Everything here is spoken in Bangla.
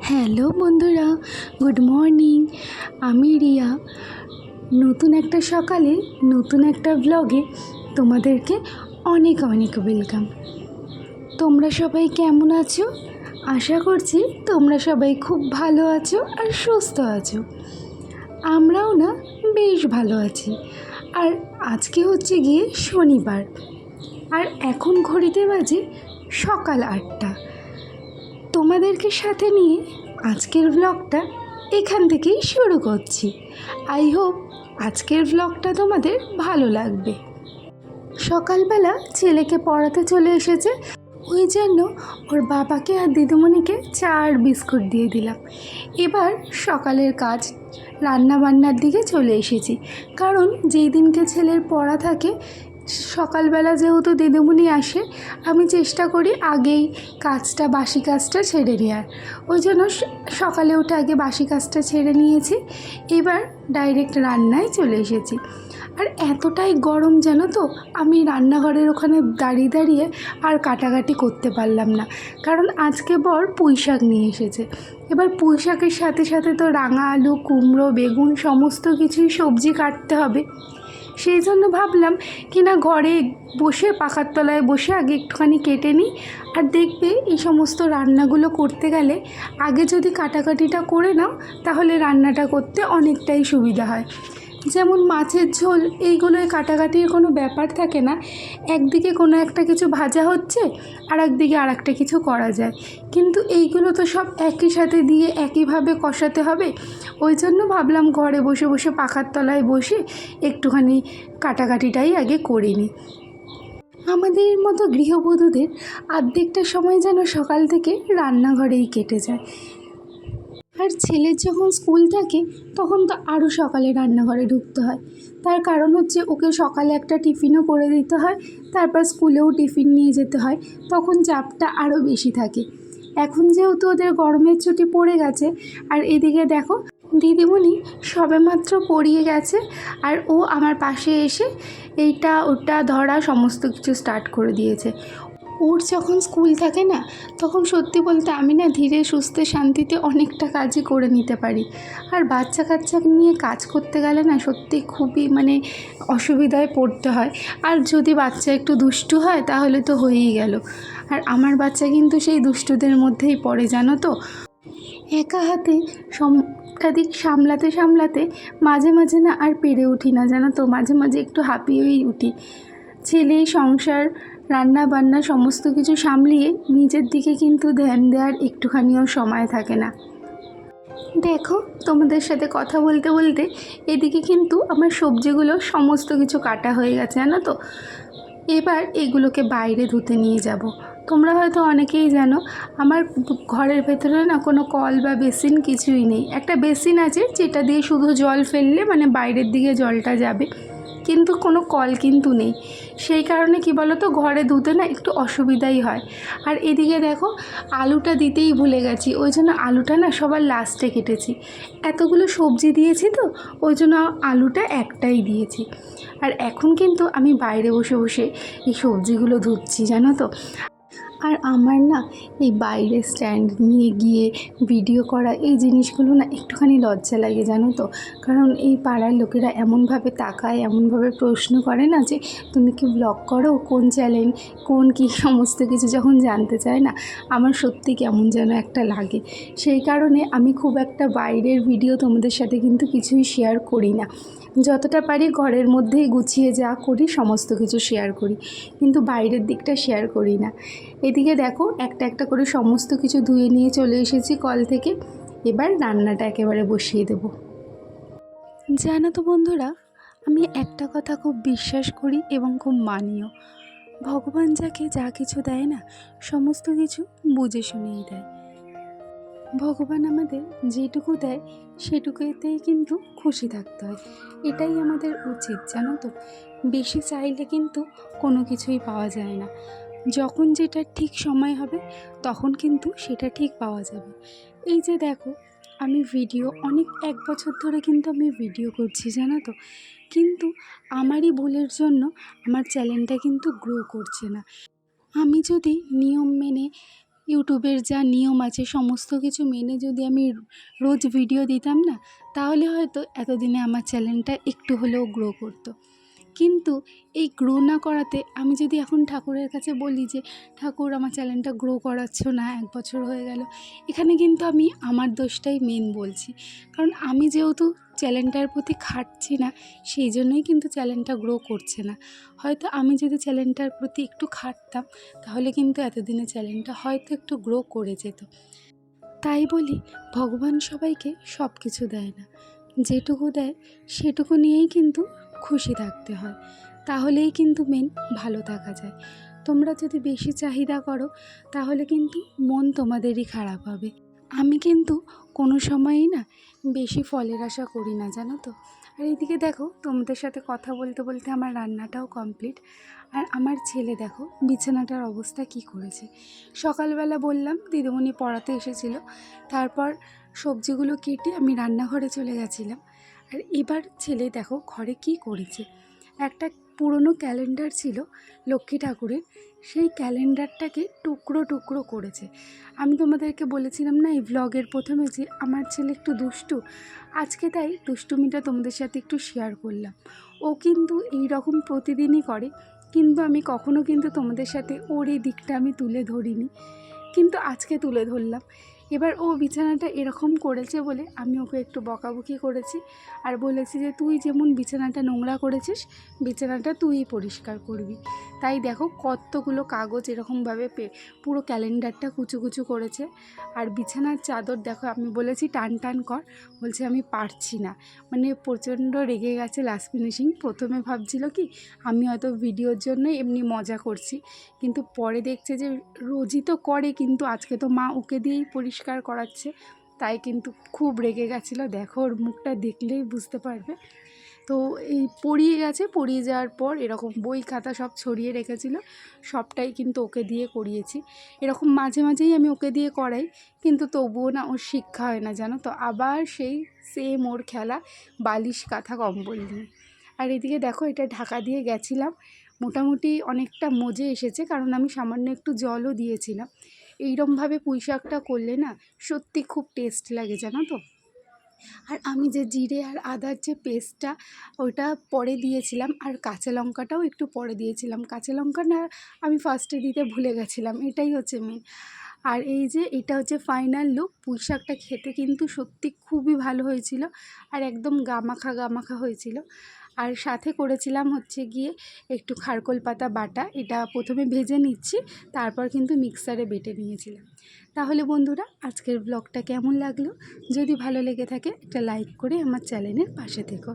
হ্যালো বন্ধুরা, গুড মর্নিং। আমি রিয়া। নতুন একটা সকালে নতুন একটা ব্লগে তোমাদেরকে অনেক অনেক ওয়েলকাম। তোমরা সবাই কেমন আছো? আশা করছি তোমরা সবাই খুব ভালো আছো আর সুস্থ আছো। আমরাও না বেশ ভালো আছি। আর আজকে হচ্ছে গিয়ে শনিবার, আর এখন ঘড়িতে বাজে সকাল 8টা। তোমাদেরকে সাথে নিয়ে আজকের ব্লগটা এখান থেকেই শুরু করছি। আই হোপ আজকের ব্লগটা তোমাদের ভালো লাগবে। সকালবেলা ছেলেকে পড়াতে চলে এসেছে, ওই জন্য ওর বাবাকে আর দিদিমণিকে চা আর বিস্কুট দিয়ে দিলাম। এবার সকালের কাজ রান্না বান্নার দিকে চলে এসেছি, কারণ যেই দিনকে ছেলের পড়া থাকে সকালবেলা যেহেতু দিদিমণি আসে, আমি চেষ্টা করি আগেই বাসি কাজটা ছেড়ে নেওয়ার। ওই জন্য সকালে উঠে আগে বাসি কাজটা ছেড়ে নিয়েছি। এবার ডাইরেক্ট রান্নায় চলে এসেছি। আর এতটাই গরম জানো তো, আমি রান্নাঘরের ওখানে দাঁড়িয়ে দাঁড়িয়ে আর কাটাকাটি করতে পারলাম না, কারণ আজকে বর পুঁই শাক নিয়ে এসেছে। এবার পুঁই শাকের সাথে সাথে তো রাঙা আলু, কুমড়ো, বেগুন সমস্ত কিছুই সবজি কাটতে হবে। সেই জন্য ভাবলাম কিনা ঘরে বসে পাখার তলায় বসে আগে একটুখানি কেটে নিই। আর দেখবে এই সমস্ত রান্নাগুলো করতে গেলে আগে যদি কাটাকাটিটা করে নাও তাহলে রান্নাটা করতে অনেকটাই সুবিধা হয়। যেমন মাছের ঝোল, এইগুলোয় কাটাকাটির কোনো ব্যাপার থাকে না। একদিকে কোনো একটা কিছু ভাজা হচ্ছে আর একদিকে আর একটা কিছু করা যায়, কিন্তু এইগুলো তো সব একই সাথে দিয়ে একইভাবে কষাতে হবে। ওই জন্য ভাবলাম ঘরে বসে বসে পাখার তলায় বসে একটুখানি কাটাকাটিটাই আগে করে নিই। আমাদের মতো গৃহবধূদের অর্ধেকটা সময় যেন সকাল থেকে রান্নাঘরেই কেটে যায়। আর ছেলের যখন স্কুল থাকে তখন তো আরও সকালে রান্নাঘরে ঢুকতে হয়। তার কারণ হচ্ছে ওকে সকালে একটা টিফিনও করে দিতে হয়, তারপর স্কুলেও টিফিন নিয়ে যেতে হয়, তখন চাপটা আরও বেশি থাকে। এখন যেহেতু ওদের গরমের ছুটি পড়ে গেছে, আর এদিকে দেখো দিদিমণি সবেমাত্র পড়িয়ে গেছে, আর ও আমার পাশে এসে এইটা ওটা ধরা সমস্ত কিছু স্টার্ট করে দিয়েছে। ওর যখন স্কুল থাকে না, তখন সত্যি বলতে আমি না ধীরে সুস্থে শান্তিতে অনেকটা কাজই করে নিতে পারি। আর বাচ্চা কাচ্চা নিয়ে কাজ করতে গেলে না সত্যি খুবই অসুবিধায় পড়তে হয়। আর যদি বাচ্চা একটু দুষ্টু হয় তাহলে তো হয়েই গেল। আর আমার বাচ্চা কিন্তু সেই দুষ্টুদের মধ্যেই পড়ে, জানো তো। একা হাতে সবটা দিক সামলাতে সামলাতে মাঝে মাঝে না আর পেরে উঠি না, জানো তো। মাঝে মাঝে একটু হাঁপিয়েই উঠি। ছেলে, সংসার, রান্না বান্না সমস্ত কিছু সামলিয়ে নিজের দিকে কিন্তু ধ্যান দেওয়ার একটুখানিও সময় থাকে না। দেখো তোমাদের সাথে কথা বলতে বলতে এদিকে কিন্তু আমার সবজিগুলো সমস্ত কিছু কাটা হয়ে গেছে, জানো তো। এবার এগুলোকে বাইরে ধুতে নিয়ে যাব। তোমরা হয়তো অনেকেই জানো আমার ঘরের ভেতরে না কোনো কল বা বেসিন কিছুই নেই। একটা বেসিন আছে যেটা দিয়ে শুধু জল ফেললে বাইরের দিকে জলটা যাবে, কিন্তু কোনো কল কিন্তু নেই। সেই কারণে কি বলো তো, ঘরে ধুতে না একটু অসুবিধাই হয়। আর এদিকে দেখো আলুটা দিতেই ভুলে গেছি, ওই জন্য আলুটা না সবার লাস্টে কেটেছি। এতগুলো সবজি দিয়েছি তো ওই জন্য আলুটা একটাই দিয়েছি। আর এখন কিন্তু আমি বাইরে বসে বসে এই সবজিগুলো ধুচ্ছি, জানো তো। আর আমার না এই বাইরে স্ট্যান্ড নিয়ে গিয়ে ভিডিও করা এই জিনিসগুলো না একটুখানি লজ্জা লাগে, জানো তো। কারণ এই পাড়ার লোকেরা এমনভাবে তাকায়, এমনভাবে প্রশ্ন করে না যে তুমি কি ব্লগ করো, কোন চ্যানেল, কোন কী সমস্ত কিছু যখন জানতে চায় না, আমার সত্যি কেমন যেন একটা লাগে। সেই কারণে আমি খুব একটা বাইরের ভিডিও তোমাদের সাথে কিন্তু কিছুই শেয়ার করি না। যতটা পারি ঘরের মধ্যেই গুছিয়ে যা করি সমস্ত কিছু শেয়ার করি, কিন্তু বাইরের দিকটা শেয়ার করি না। এদিকে দেখো একটা একটা করে সমস্ত কিছু ধুয়ে নিয়ে চলে এসেছি কল থেকে। এবার রান্নাটা একেবারে বসিয়ে দেব। জানো তো বন্ধুরা, আমি একটা কথা খুব বিশ্বাস করি এবং খুব মানিও। ভগবান যাকে যা কিছু দেয় না, সমস্ত কিছু বুঝে শুনেই দেয়। ভগবান আমাদের যেটুকু দেয় সেটুকুতেই কিন্তু খুশি থাকতে হয়, এটাই আমাদের উচিত, জানো তো। বেশি চাইলে কিন্তু কোনো কিছুই পাওয়া যায় না। যখন যেটা ঠিক সময় হবে তখন কিন্তু সেটা ঠিক পাওয়া যাবে। এই যে দেখো আমি অনেক 1 বছর ধরে কিন্তু আমি ভিডিও করছি, জানো তো। কিন্তু আমারই ভুলের জন্য আমার চ্যানেলটা কিন্তু গ্রো করছে না। আমি যদি নিয়ম মেনে ইউটিউবের যা নিয়ম আছে সমস্ত কিছু মেনে যদি আমি রোজ ভিডিও দিতাম না, তাহলে হয়তো এতদিনে আমার চ্যানেলটা একটু হলেও গ্রো করতো। কিন্তু এই গ্রো না করাতে আমি যদি এখন ঠাকুরের কাছে বলি যে ঠাকুর আমার চ্যানেলটা গ্রো করাচ্ছ না, 1 বছর হয়ে গেল, এখানে কিন্তু আমি আমার দোষটাই মেন বলছি। কারণ আমি যেহেতু চ্যানেলটার প্রতি খাটছি না, সেই জন্যই কিন্তু চ্যানেলটা গ্রো করছে না। হয়তো আমি যদি চ্যানেলটার প্রতি একটু খাটতাম, তাহলে কিন্তু এতদিনে চ্যানেলটা হয়তো একটু গ্রো করে যেত। তাই বলি, ভগবান সবাইকে সব কিছু দেয় না, যেটুকু দেয় সেটুকু নিয়েই কিন্তু খুশি থাকতে হয়, তাহলেই কিন্তু মেন ভালো থাকা যায়। তোমরা যদি বেশি চাহিদা করো, তাহলে কিন্তু মন তোমাদেরই খারাপ হবে। আমি কিন্তু কোনো সময়ই না বেশি ফলের আশা করি না, জানো তো। আর এদিকে দেখো, তোমাদের সাথে কথা বলতে বলতে আমার রান্নাটাও কমপ্লিট। আর আমার ছেলে দেখো বিছানাটার অবস্থা কি করেছে। সকালবেলা বললাম দিদিমণি পড়াতে এসেছিল, তারপর সবজিগুলো কেটে আমি রান্নাঘরে চলে গেছিলাম। আর এবার ছেলে দেখো ঘরে কি করেছে। একটা পুরনো ক্যালেন্ডার ছিল লক্ষ্মী ঠাকুরের, সেই ক্যালেন্ডারটাকে টুকরো টুকরো করেছে। আমি তোমাদেরকে বলেছিলাম না এই ভ্লগের প্রথমে যে আমার ছেলে একটু দুষ্টু, আজকে তাই দুষ্টুমিটা তোমাদের সাথে একটু শেয়ার করলাম। ও কিন্তু এই রকম প্রতিদিনই করে, কিন্তু আমি কখনো কিন্তু তোমাদের সাথে ওর এই দিকটা আমি তুলে ধরিনি, কিন্তু আজকে তুলে ধরলাম। এবার ও বিছানাটা এরকম করেছে বলে আমি ওকে একটু বকাবকি করেছি, আর বলেছি যে তুই যেমন বিছানাটা নোংরা করেছিস, বিছানাটা তুইই পরিষ্কার করবি। তাই দেখো কতগুলো কাগজ এরকমভাবে পুরো ক্যালেন্ডারটা কুচু কুচু করেছে। আর বিছানার চাদর দেখো, আমি বলেছি টান টান কর, বলছে আমি পারছি না। মানে প্রচণ্ড রেগে গেছে লাস্ট ফিনিশিং। প্রথমে ভাবছিল কি আমি হয়তো ভিডিওর জন্য এমনি মজা করছি, কিন্তু পরে দেখছে যে রোজই তো করে, কিন্তু আজকে তো মা ওকে দিয়েই পরিষ্কার করাচ্ছে, তাই কিন্তু খুব রেগে গেছিলো। দেখো ওর মুখটা দেখলেই বুঝতে পারবে। তো এই পড়িয়ে গেছে, পড়িয়ে যাওয়ার পর এরকম বই খাতা সব ছড়িয়ে রেখেছিল, সবটাই কিন্তু ওকে দিয়ে করিয়েছি। এরকম মাঝে মাঝেই আমি ওকে দিয়ে করাই, কিন্তু তবুও না ওর শিক্ষা হয় না, জানো তো। আবার সেই সেম ওর খেলা, বালিশ কাঁথা কম্বল নিয়ে। আর এদিকে দেখো এটা ঢাকা দিয়ে গেছিলাম, মোটামুটি অনেকটা মজে এসেছে, কারণ আমি সামান্য একটু জলও দিয়েছিলাম। এইরকমভাবে পুঁই শাকটা করলে না সত্যি খুব টেস্ট লাগে, জানো তো। আর আমি যে জিরে আর আদার যে পেস্টটা ওইটা পরে দিয়েছিলাম, আর কাঁচা লঙ্কাটাও একটু পরে দিয়েছিলাম। কাঁচা লঙ্কা না আমি ফার্স্টে দিতে ভুলে গেছিলাম, এটাই হচ্ছে মেন। আর এই যে এটা হচ্ছে ফাইনাল লুক। পুঁই শাকটা খেতে কিন্তু সত্যি খুবই ভালো হয়েছিল, আর একদম গামাখা গামাখা হয়েছিল। আর সাথে করেছিলাম হচ্ছে গিয়ে একটু খারকোল পাতা বাটা, এটা প্রথমে ভেজে নিচ্ছি, তারপর কিন্তু মিক্সারে বেটে নিয়েছিলাম। তাহলে বন্ধুরা, আজকের ব্লগটা কেমন লাগলো? যদি ভালো লেগে থাকে একটা লাইক করে আমার চ্যানেলের পাশে থেকো।